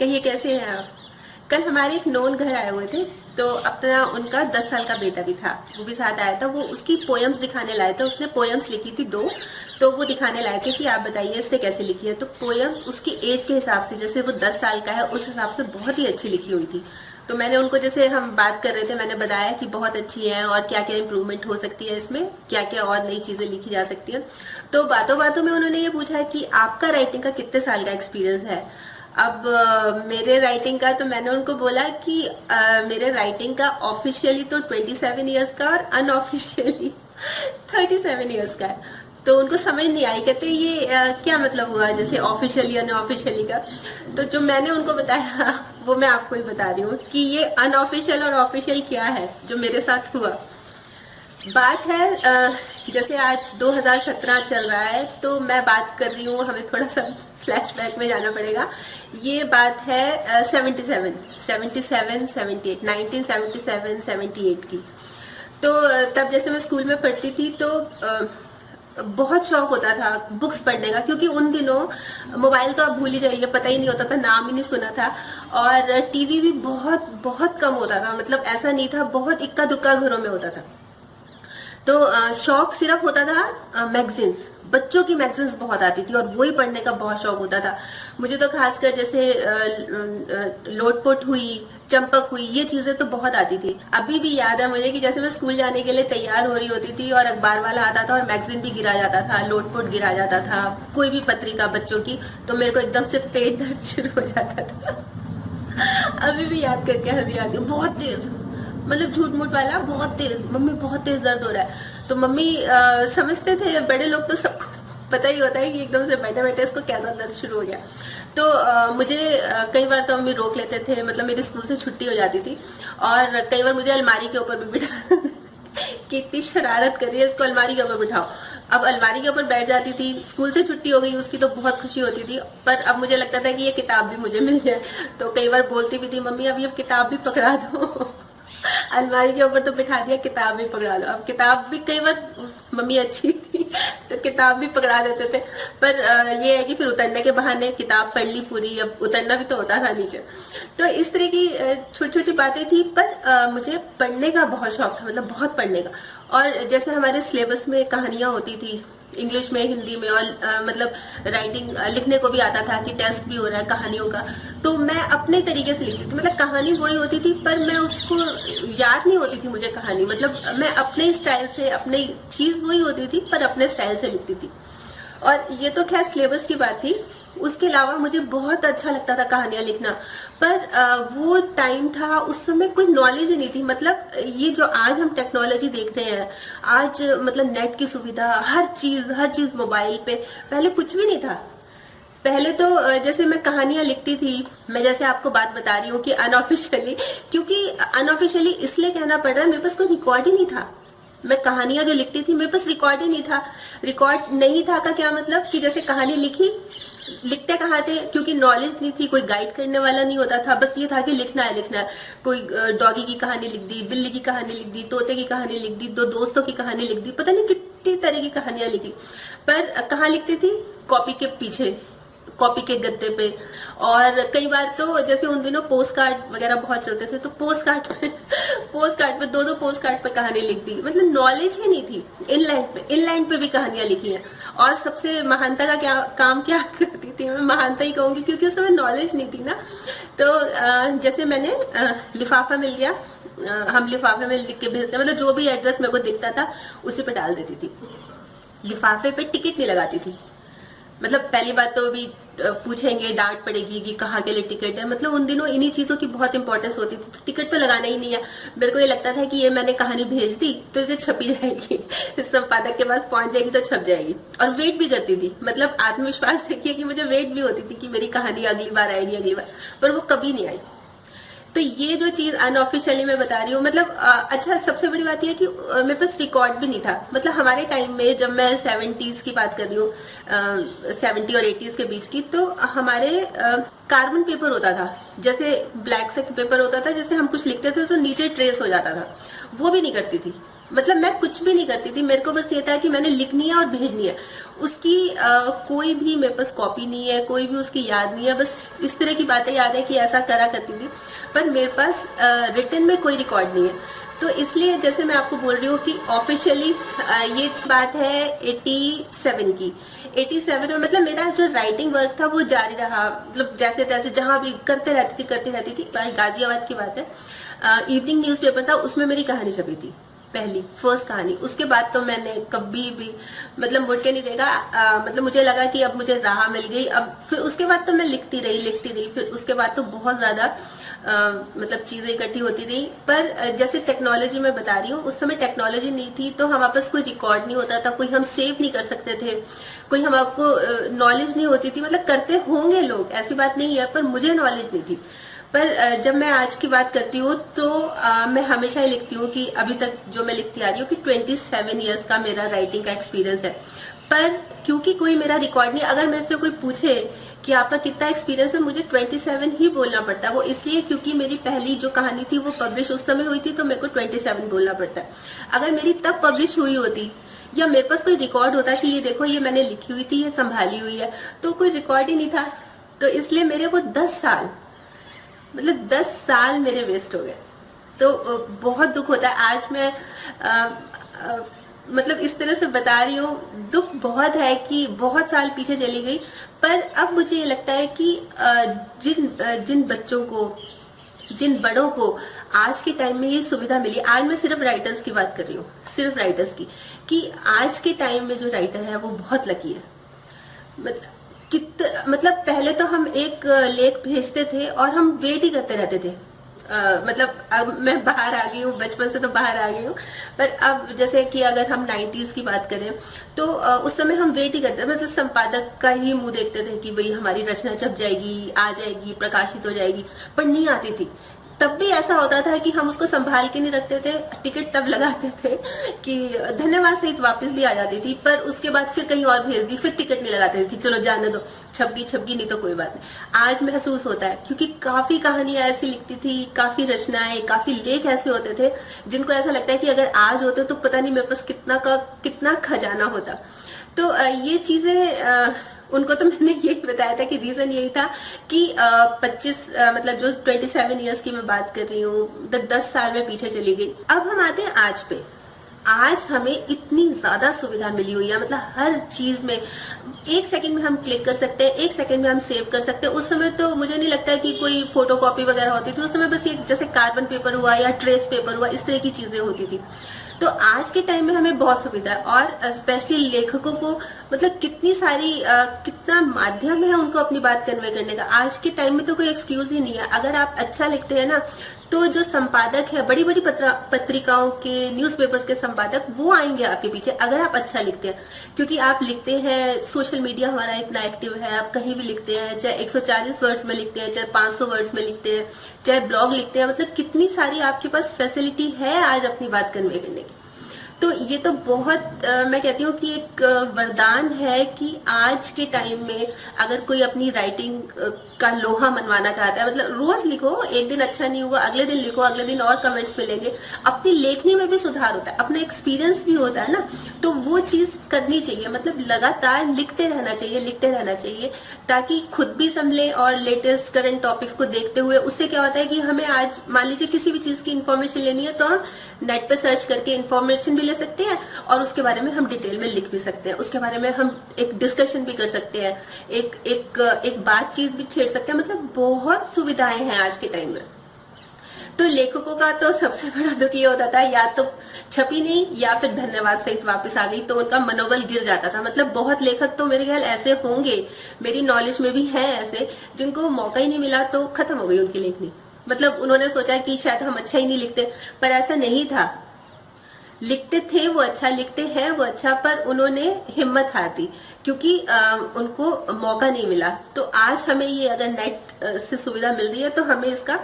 कहिए कैसे हैं आप। कल हमारे एक नोन घर आए हुए थे, तो अपना उनका 10 साल का बेटा भी था, वो भी साथ आया था। वो उसकी पोयम्स दिखाने लाए थे, उसने पोयम्स लिखी थी 2, तो वो दिखाने लाए थे कि आप बताइए इसने कैसे लिखी है। तो पोयम्स उसकी एज के हिसाब से, जैसे वो 10 साल का है उस हिसाब से बहुत ही अच्छी लिखी हुई थी। तो मैंने उनको, जैसे हम बात कर रहे थे, मैंने बताया कि बहुत अच्छी है और क्या क्या इम्प्रूवमेंट हो सकती है इसमें, क्या क्या और नई चीजें लिखी जा सकती है। तो बातों बातों में उन्होंने ये पूछा कि आपका राइटिंग का कितने साल का एक्सपीरियंस है। अब मेरे राइटिंग का, तो मैंने उनको बोला कि मेरे राइटिंग का ऑफिशियली तो 27 ईयर्स का और अनऑफिशियली 37 ईयर्स का है। तो उनको समझ नहीं आई, कहते ये क्या मतलब हुआ, जैसे ऑफिशियली अनऑफिशियली का। तो जो मैंने उनको बताया वो मैं आपको ही बता रही हूँ कि ये अनऑफिशियल और ऑफिशियल क्या है जो मेरे साथ हुआ। बात है जैसे आज 2017 चल रहा है, तो मैं बात कर रही हूँ, हमें थोड़ा सा फ्लैशबैक में जाना पड़ेगा। ये बात है 77, 77, 78, 1977, 78 की। तो तब जैसे मैं स्कूल में पढ़ती थी, तो बहुत शौक होता था बुक्स पढ़ने का, क्योंकि उन दिनों मोबाइल तो आप भूल ही जाइए, पता ही नहीं होता था, नाम ही नहीं सुना था। और टीवी भी बहुत बहुत कम होता था, मतलब ऐसा नहीं था, बहुत इक्का दुक्का घरों में होता था। तो शौक सिर्फ होता था मैगजीन्स, बच्चों की मैगजीन्स बहुत आती थी और वही पढ़ने का बहुत शौक होता था मुझे। तो खासकर जैसे लोटपोट हुई, चंपक हुई, ये चीजें तो बहुत आती थी। अभी भी याद है मुझे कि जैसे मैं स्कूल जाने के लिए तैयार हो रही होती थी और अखबार वाला आता था और मैगजीन भी गिरा जाता था, लोटपोट गिरा जाता था, कोई भी पत्रिका बच्चों की, तो मेरे को एकदम से पेट दर्द शुरू हो जाता था। अभी भी याद करके हंसी आती है, बहुत तेज, मतलब झूठ मूठ वाला, बहुत तेज, मम्मी बहुत तेज दर्द हो रहा है। तो मम्मी समझते थे, बड़े लोग तो सबको पता ही होता है कि एकदम से बैठे बैठे इसको कैसा दर्द शुरू हो गया। तो मुझे कई बार तो मम्मी रोक लेते थे, मतलब मेरी स्कूल से छुट्टी हो जाती थी और कई बार मुझे अलमारी के ऊपर भी बिठा कि इतनी शरारत करी है, इसको अलमारी के ऊपर बिठाओ। अब अलमारी के ऊपर बैठ जाती थी, स्कूल से छुट्टी हो गई उसकी तो बहुत खुशी होती थी, पर अब मुझे लगता था कि ये किताब भी मुझे मिल जाए। तो कई बार बोलती भी थी, मम्मी अब ये किताब भी पकड़ा दो। अलमारी के ऊपर तो बिठा दिया, किताब भी पकड़ा लो। अब किताब भी कई बार, मम्मी अच्छी थी तो किताब भी पकड़ा देते थे, पर ये है कि फिर उतरने के बहाने किताब पढ़ ली पूरी, अब उतरना भी तो होता था नीचे। तो इस तरह की छोटी छोटी बातें थी, पर मुझे पढ़ने का बहुत शौक था, मतलब बहुत पढ़ने का। और जैसे हमारे सिलेबस में कहानियां होती थी, इंग्लिश में, हिंदी में, और मतलब राइटिंग लिखने को भी आता था कि टेस्ट भी हो रहा है कहानियों का, तो मैं अपने तरीके से लिखती थी। मतलब कहानी वही होती थी, पर मैं उसको याद नहीं होती थी मुझे कहानी, मतलब मैं अपने स्टाइल से, अपनी चीज वही होती थी पर अपने स्टाइल से लिखती थी। और ये तो खैर सिलेबस की बात थी, उसके अलावा मुझे बहुत अच्छा लगता था कहानियां लिखना। पर वो टाइम था, उस समय कोई नॉलेज ही नहीं थी। मतलब ये जो आज हम टेक्नोलॉजी देख रहे हैं, आज मतलब नेट की सुविधा, हर चीज मोबाइल पे, पहले कुछ भी नहीं था। पहले तो जैसे मैं कहानियां लिखती थी, मैं जैसे आपको बात बता रही हूँ कि अनऑफिशियली, क्योंकि अनऑफिशियली इसलिए कहना पड़ रहा है, मेरे पास कोई रिकॉर्ड ही नहीं था। मैं कहानियां जो लिखती थी, मेरे पास रिकॉर्ड ही नहीं था। रिकॉर्ड नहीं था का क्या मतलब कि जैसे कहानी लिखी, लिखते कहाँ थे, क्योंकि नॉलेज नहीं थी, कोई गाइड करने वाला नहीं होता था, बस ये था कि लिखना है लिखना है। कोई डॉगी की कहानी लिख दी, बिल्ली की कहानी लिख दी, तोते की कहानी लिख दी, दो दोस्तों की कहानी लिख दी, पता नहीं कितनी तरह की कहानियां लिखी। पर कहाँ लिखती थी, कॉपी के पीछे, कॉपी के गद्दे पे। और कई बार तो जैसे उन दिनों पोस्ट कार्ड वगैरह बहुत चलते थे, तो पोस्ट कार्ड पे दो पोस्ट कार्ड पे कहानी लिख दी। मतलब नॉलेज ही नहीं थी। इनलाइन पे भी कहानियां लिखी हैं। और सबसे महानता का क्या काम क्या करती थी, मैं महानता ही कहूंगी, क्योंकि उस समय नॉलेज नहीं थी ना। तो जैसे मैंने लिफाफा मिल गया, हम लिफाफे में लिख के भेजते, मतलब जो भी एड्रेस मेरे को दिखता था उसी पे डाल देती थी। लिफाफे पे टिकट नहीं लगाती थी। मतलब पहली बात तो अभी पूछेंगे, डांट पड़ेगी कि कहाँ के लिए टिकट है, मतलब उन दिनों इन्हीं चीजों की बहुत इंपॉर्टेंस होती थी, तो टिकट तो लगाना ही नहीं है। मेरे को ये लगता था कि ये मैंने कहानी भेज दी तो ये छपी जाएगी, संपादक के पास पहुंच जाएगी तो छप जाएगी। और वेट भी करती थी, मतलब आत्मविश्वास देखिए कि मुझे वेट भी होती थी कि मेरी कहानी अगली बार आएगी, अगली बार, पर वो कभी नहीं आई। तो ये जो चीज अनऑफिशियली मैं बता रही हूँ, मतलब अच्छा, सबसे बड़ी बात यह कि मेरे पास रिकॉर्ड भी नहीं था। मतलब हमारे टाइम में, जब मैं 70s की बात कर रही हूँ, 70 और 80s के बीच की, तो हमारे कार्बन पेपर होता था, जैसे ब्लैक से पेपर होता था, जैसे हम कुछ लिखते थे तो नीचे ट्रेस हो जाता था, वो भी नहीं करती थी। मतलब मैं कुछ भी नहीं करती थी, मेरे को बस ये था कि मैंने लिखनी है और भेजनी है। उसकी कोई भी मेरे पास कॉपी नहीं है, कोई भी उसकी याद नहीं है, बस इस तरह की बातें याद है कि ऐसा करा करती थी, पर मेरे पास रिटन में कोई रिकॉर्ड नहीं है। तो इसलिए जैसे मैं आपको बोल रही हूँ कि ऑफिशियली ये बात है 87 की। 87 में मतलब मेरा जो राइटिंग वर्क था वो जारी रहा, मतलब जैसे तैसे जहां भी करते रहती थी। गाजियाबाद की बात है, इवनिंग न्यूज़पेपर था, उसमें मेरी कहानी छपी थी, पहली फर्स्ट कहानी। उसके बाद तो मैंने कभी भी मतलब मुड़ के नहीं देखा। मतलब मुझे लगा कि अब मुझे राह मिल गई। अब फिर उसके बाद तो मैं लिखती रही। फिर उसके बाद तो बहुत ज्यादा मतलब चीजें इकट्ठी होती रही। पर जैसे टेक्नोलॉजी मैं बता रही हूँ, उस समय टेक्नोलॉजी नहीं थी, तो हमारे पास कोई रिकॉर्ड नहीं होता था, कोई हम सेव नहीं कर सकते थे, कोई हम आपको नॉलेज नहीं होती थी। मतलब करते होंगे लोग, ऐसी बात नहीं है, पर मुझे नॉलेज नहीं थी। पर जब मैं आज की बात करती हूँ तो मैं हमेशा ही लिखती हूँ कि अभी तक जो मैं लिखती आ रही हूँ कि 27 ईयर्स का मेरा राइटिंग का एक्सपीरियंस है। पर क्योंकि कोई मेरा रिकॉर्ड नहीं, अगर मेरे से कोई पूछे कि आपका कितना एक्सपीरियंस है, मुझे 27 ही बोलना पड़ता है। वो इसलिए क्योंकि मेरी पहली जो कहानी थी वो पब्लिश उस समय हुई थी, तो मेरे को 27 बोलना पड़ता है। अगर मेरी तब पब्लिश हुई होती या मेरे पास कोई रिकॉर्ड होता कि ये देखो ये मैंने लिखी हुई थी, ये संभाली हुई है, तो कोई रिकॉर्ड ही नहीं था। तो इसलिए मेरे को 10 साल, मतलब 10 साल मेरे वेस्ट हो गए। तो बहुत दुख होता है। आज मैं मतलब इस तरह से बता रही हूँ, दुख बहुत है कि बहुत साल पीछे चली गई। पर अब मुझे ये लगता है कि जिन बच्चों को, जिन बड़ों को आज के टाइम में ये सुविधा मिली, आज मैं सिर्फ राइटर्स की बात कर रही हूँ, सिर्फ राइटर्स की, कि आज के टाइम में जो राइटर है वो बहुत लकी है। मतलब पहले तो हम एक लेख भेजते थे और हम वेट ही करते रहते थे। मतलब अब मैं बाहर आ गई हूँ, बचपन से तो बाहर आ गई हूँ, पर अब जैसे कि अगर हम 90s की बात करें तो उस समय हम वेट ही करते, मतलब संपादक का ही मुंह देखते थे कि भाई हमारी रचना छप जाएगी, आ जाएगी, प्रकाशित हो जाएगी, पर नहीं आती थी। तब भी ऐसा होता था कि हम उसको संभाल के नहीं रखते थे, टिकट तब लगाते थे कि धन्यवाद सहित वापस भी आ जाती थी, पर उसके बाद फिर कहीं और भेज दी, फिर टिकट नहीं लगाते थे कि चलो जाने दो, छपगी नहीं तो कोई बात नहीं। आज महसूस होता है क्योंकि काफी कहानियां ऐसी लिखती थी, काफी रचनाएं, काफी लेख ऐसे होते थे जिनको ऐसा लगता है कि अगर आज होते तो पता नहीं मेरे पास कितना खजाना होता। तो ये चीजें उनको तो मैंने यही बताया था कि रीजन यही था कि 25 मतलब जो 27 ईयर्स की मैं बात कर रही हूँ, 10 साल में पीछे चली गई। अब हम आते हैं आज पे। आज हमें इतनी ज्यादा सुविधा मिली हुई है, मतलब हर चीज में 1 सेकंड में हम क्लिक कर सकते हैं, 1 सेकंड में हम सेव कर सकते हैं। उस समय तो मुझे नहीं लगता कि कोई फोटो कॉपी वगैरह होती थी, उस समय बस ये जैसे कार्बन पेपर हुआ या ट्रेस पेपर हुआ, इस तरह की चीजें होती थी। तो आज के टाइम में हमें बहुत सुविधा है, और स्पेशली लेखकों को मतलब कितनी सारी कितना माध्यम है उनको अपनी बात कन्वे करने का। आज के टाइम में तो कोई एक्सक्यूज ही नहीं है। अगर आप अच्छा लिखते हैं ना, तो जो संपादक है, बड़ी बड़ी पत्रिकाओं के, न्यूज़पेपर्स के संपादक, वो आएंगे आपके पीछे अगर आप अच्छा लिखते हैं। क्योंकि आप लिखते हैं, सोशल मीडिया हमारा इतना एक्टिव है, आप कहीं भी लिखते हैं, चाहे 140 वर्ड्स में लिखते हैं, चाहे 500 वर्ड्स में लिखते हैं, चाहे ब्लॉग लिखते हैं, मतलब कितनी सारी आपके पास फैसिलिटी है आज अपनी बात कन्वे करने की। तो ये तो बहुत मैं कहती हूँ कि एक वरदान है कि आज के टाइम में अगर कोई अपनी राइटिंग का लोहा मनवाना चाहता है, मतलब रोज लिखो, एक दिन अच्छा नहीं हुआ अगले दिन लिखो, अगले दिन और कमेंट्स मिलेंगे, अपनी लेखनी में भी सुधार होता है, अपना एक्सपीरियंस भी होता है ना, तो वो चीज करनी चाहिए। मतलब लगातार लिखते रहना चाहिए ताकि खुद भी संभले और लेटेस्ट करंट टॉपिक्स को देखते हुए उससे क्या होता है कि हमें आज मान लीजिए किसी भी चीज की इन्फॉर्मेशन लेनी है तो हम नेट पे सर्च करके इन्फॉर्मेशन भी ले सकते हैं और उसके बारे में हम डिटेल में लिख भी सकते हैं, उसके बारे में हम एक डिस्कशन भी कर सकते हैं, एक बातचीत भी छेड़ सकते हैं। मतलब बहुत सुविधाएं हैं आज के टाइम में। तो लेखकों का तो सबसे बड़ा दुख ये होता था, या तो छपी नहीं या फिर धन्यवाद सहित वापस आ गई, तो उनका मनोबल गिर जाता था। मतलब बहुत लेखक तो मेरे ख्याल ऐसे होंगे, मेरी नॉलेज में भी हैं ऐसे, जिनको मौका ही नहीं मिला तो खत्म हो गई उनकी लेखनी। मतलब उन्होंने सोचा कि शायद हम अच्छा ही नहीं लिखते, पर ऐसा नहीं था। लिखते थे वो अच्छा, लिखते हैं वो अच्छा, पर उन्होंने हिम्मत हार दी क्योंकि उनको मौका नहीं मिला। तो आज हमें ये अगर नेट से सुविधा मिल रही है तो हमें इसका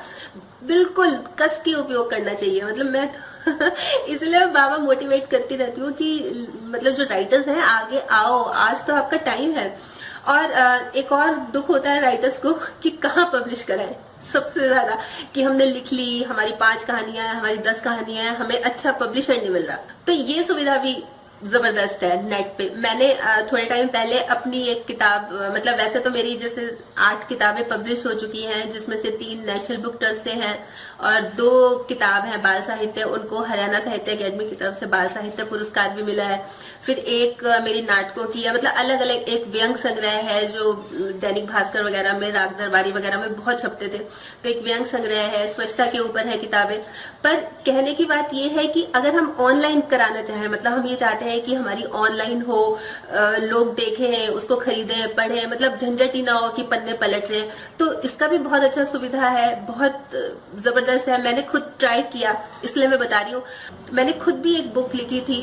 बिल्कुल कस के उपयोग करना चाहिए। मतलब मैं तो इसलिए बाबा मोटिवेट करती रहती हूँ कि मतलब जो राइटर्स हैं आगे आओ, आज तो आपका टाइम है। और एक और दुख होता है राइटर्स को कि कहाँ पब्लिश कराएं, सबसे ज्यादा कि हमने लिख ली, हमारी 5 कहानियां हैं, हमारी 10 कहानियां हैं, हमें अच्छा पब्लिशर नहीं मिल रहा। तो ये सुविधा भी जबरदस्त है नेट पे। मैंने थोड़े टाइम पहले अपनी एक किताब, मतलब वैसे तो मेरी जैसे 8 किताबें पब्लिश हो चुकी हैं, जिसमें से 3 नेशनल बुक ट्रस्ट से हैं और 2 किताब हैं बाल साहित्य, उनको हरियाणा साहित्य अकेडमी की तरफ से बाल साहित्य पुरस्कार भी मिला है। फिर एक मेरी नाटकों की है, मतलब अलग अलग, एक व्यंग संग्रह है जो दैनिक भास्कर वगैरह में, राग दरबारी वगैरह में बहुत छपते थे, तो एक व्यंग संग्रह है, स्वच्छता के ऊपर है किताबें। पर कहने की बात यह है कि अगर हम ऑनलाइन कराना चाहें, मतलब हम ये चाहते हैं कि हमारी ऑनलाइन हो, लोग देखें, उसको खरीदें, पढ़ें, मतलब झंझट ही ना हो कि पन्ने पलट रहे, तो इसका भी बहुत अच्छा सुविधा है, बहुत जबरदस्त है। मैंने खुद ट्राई किया, इसलिए मैं बता रही हूँ। मैंने खुद भी एक बुक लिखी थी,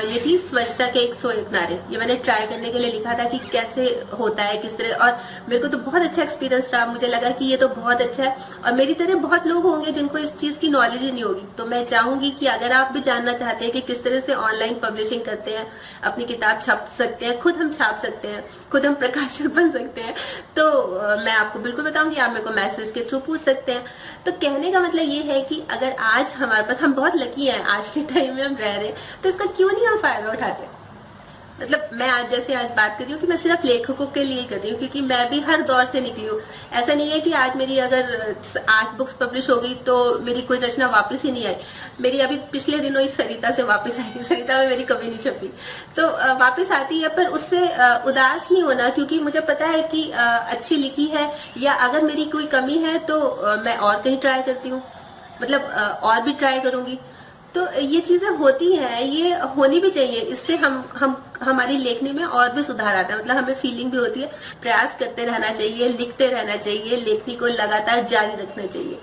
ये थी स्वच्छता के 101 नारे। ये मैंने ट्राई करने के लिए लिखा था कि कैसे होता है, किस तरह, और मेरे को तो बहुत अच्छा एक्सपीरियंस रहा। मुझे लगा कि ये तो बहुत अच्छा है, और मेरी तरह बहुत लोग होंगे जिनको इस चीज की नॉलेज ही नहीं होगी। तो मैं चाहूंगी कि अगर आप भी जानना चाहते हैं कि किस तरह से ऑनलाइन पब्लिशिंग करते हैं, अपनी किताब छाप सकते हैं, खुद हम छाप सकते हैं, खुद हम प्रकाशक बन सकते हैं, तो मैं आपको बिल्कुल बताऊंगी। आप मेरे को मैसेज के थ्रू पूछ सकते हैं। तो कहने का मतलब ये है कि अगर आज हमारे पास, हम बहुत लकी हैं, आज के टाइम में हम रह रहे हैं, तो इसका क्यों नहीं हम फायदा उठाते। मतलब मैं आज जैसे आज बात कर रही हूँ कि मैं सिर्फ लेखकों के लिए कर रही हूँ, क्योंकि मैं भी हर दौर से निकली हूँ। ऐसा नहीं है कि आज मेरी अगर 8 बुक्स पब्लिश हो गई तो मेरी कोई रचना वापस ही नहीं आई। मेरी अभी पिछले दिनों ही सरिता से वापस आई, सरिता में मेरी कभी नहीं छपी, तो वापस आती है, पर उससे उदास नहीं होना, क्योंकि मुझे पता है कि अच्छी लिखी है, या अगर मेरी कोई कमी है तो मैं और कहीं ट्राई करती हूँ, मतलब और भी ट्राई करूंगी। तो ये चीजें होती हैं, ये होनी भी चाहिए। इससे हम हमारी लेखनी में और भी सुधार आता है, मतलब हमें फीलिंग भी होती है। प्रयास करते रहना चाहिए, लिखते रहना चाहिए, लेखनी को लगातार जारी रखना चाहिए।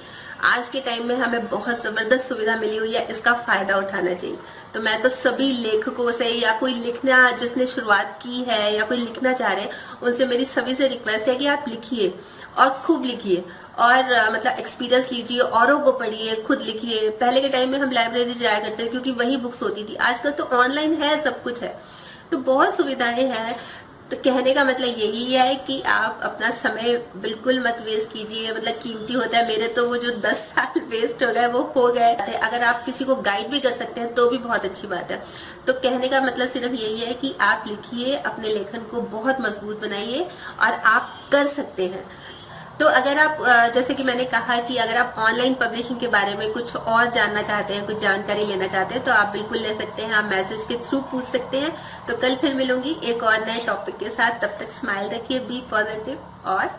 आज के टाइम में हमें बहुत जबरदस्त सुविधा मिली हुई है, इसका फायदा उठाना चाहिए। तो मैं तो सभी लेखकों से, या कोई लिखना जिसने शुरुआत की है या कोई लिखना चाह रहे हैं, उनसे मेरी सभी से रिक्वेस्ट है कि आप लिखिए और खूब लिखिए, और मतलब एक्सपीरियंस लीजिए, औरों को पढ़िए, खुद लिखिए। पहले के टाइम में हम लाइब्रेरी जाया करते थे क्योंकि वही बुक्स होती थी, आजकल तो ऑनलाइन है, सब कुछ है, तो बहुत सुविधाएं हैं। तो कहने का मतलब यही है कि आप अपना समय बिल्कुल मत वेस्ट कीजिए, मतलब कीमती होता है। मेरे तो वो जो 10 साल वेस्ट हो गए वो हो गए। अगर आप किसी को गाइड भी कर सकते हैं तो भी बहुत अच्छी बात है। तो कहने का मतलब सिर्फ यही है कि आप लिखिए, अपने लेखन को बहुत मजबूत बनाइए, और आप कर सकते हैं। तो अगर आप, जैसे कि मैंने कहा कि अगर आप ऑनलाइन पब्लिशिंग के बारे में कुछ और जानना चाहते हैं, कुछ जानकारी लेना चाहते हैं, तो आप बिल्कुल ले सकते हैं, आप मैसेज के थ्रू पूछ सकते हैं। तो कल फिर मिलूंगी एक और नए टॉपिक के साथ। तब तक स्माइल रखिए, बी पॉजिटिव और